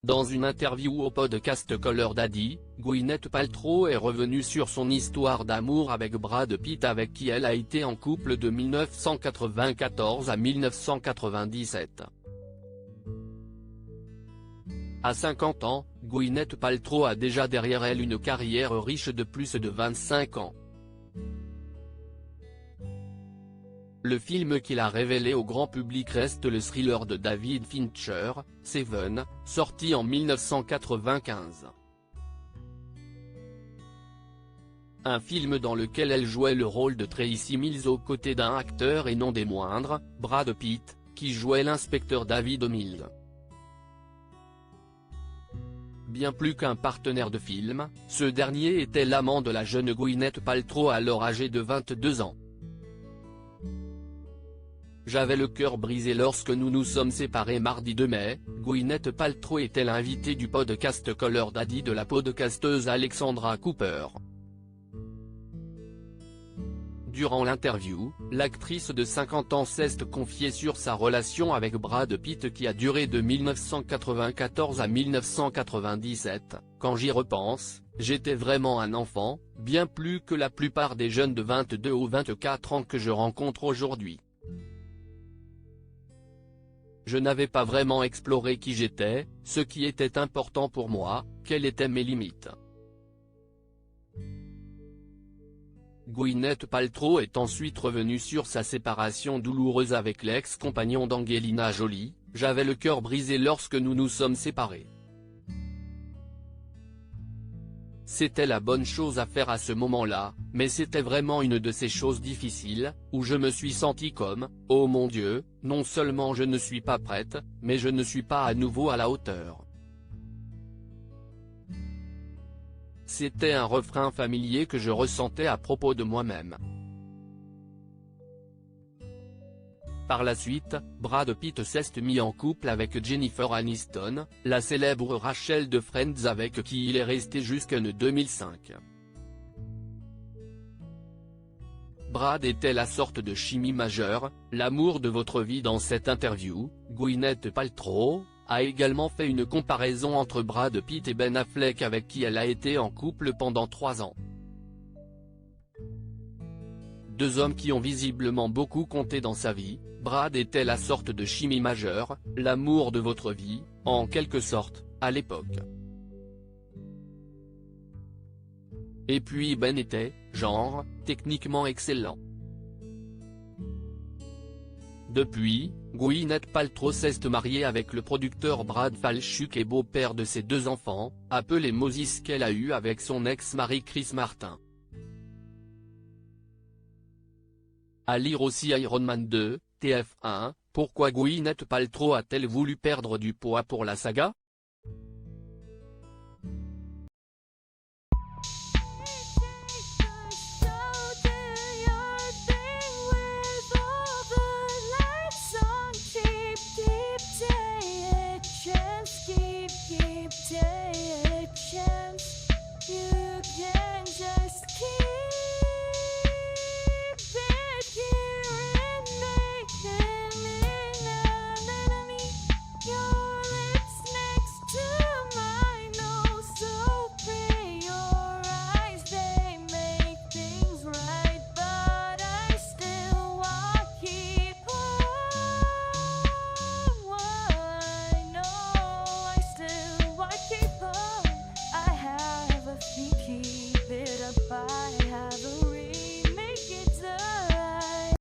Dans une interview au podcast Call Daddy, Gwyneth Paltrow est revenue sur son histoire d'amour avec Brad Pitt, avec qui elle a été en couple de 1994 à 1997. À 50 ans, Gwyneth Paltrow a déjà derrière elle une carrière riche de plus de 25 ans. Le film qui l'a révélé au grand public reste le thriller de David Fincher, Seven, sorti en 1995. Un film dans lequel elle jouait le rôle de Tracy Mills aux côtés d'un acteur et non des moindres, Brad Pitt, qui jouait l'inspecteur David Mills. Bien plus qu'un partenaire de film, ce dernier était l'amant de la jeune Gwyneth Paltrow alors âgée de 22 ans. J'avais le cœur brisé lorsque nous nous sommes séparés mardi 2 mai, Gwyneth Paltrow était l'invitée du podcast Call Daddy de la podcasteuse Alexandra Cooper. Durant l'interview, l'actrice de 50 ans s'est confiée sur sa relation avec Brad Pitt qui a duré de 1994 à 1997, quand j'y repense, j'étais vraiment un enfant, bien plus que la plupart des jeunes de 22 ou 24 ans que je rencontre aujourd'hui. Je n'avais pas vraiment exploré qui j'étais, ce qui était important pour moi, quelles étaient mes limites. Gwyneth Paltrow est ensuite revenue sur sa séparation douloureuse avec l'ex-compagnon d'Angelina Jolie. J'avais le cœur brisé lorsque nous nous sommes séparés. C'était la bonne chose à faire à ce moment-là, mais c'était vraiment une de ces choses difficiles, où je me suis senti comme, oh mon Dieu, non seulement je ne suis pas prête, mais je ne suis pas à nouveau à la hauteur. C'était un refrain familier que je ressentais à propos de moi-même. Par la suite, Brad Pitt s'est mis en couple avec Jennifer Aniston, la célèbre Rachel de Friends avec qui il est resté jusqu'en 2005. Brad était la sorte de chimie majeure, l'amour de votre vie. Dans cette interview, Gwyneth Paltrow a également fait une comparaison entre Brad Pitt et Ben Affleck avec qui elle a été en couple pendant 3 ans. Deux hommes qui ont visiblement beaucoup compté dans sa vie. Brad était la sorte de chimie majeure, l'amour de votre vie, en quelque sorte, à l'époque. Et puis Ben était, genre, techniquement excellent. Depuis, Gwyneth Paltrow s'est mariée avec le producteur Brad Falchuk et beau-père de ses 2 enfants, appelé Moses, qu'elle a eu avec son ex-mari Chris Martin. À lire aussi Iron Man 2, TF1, pourquoi Gwyneth Paltrow a-t-elle voulu perdre du poids pour la saga ?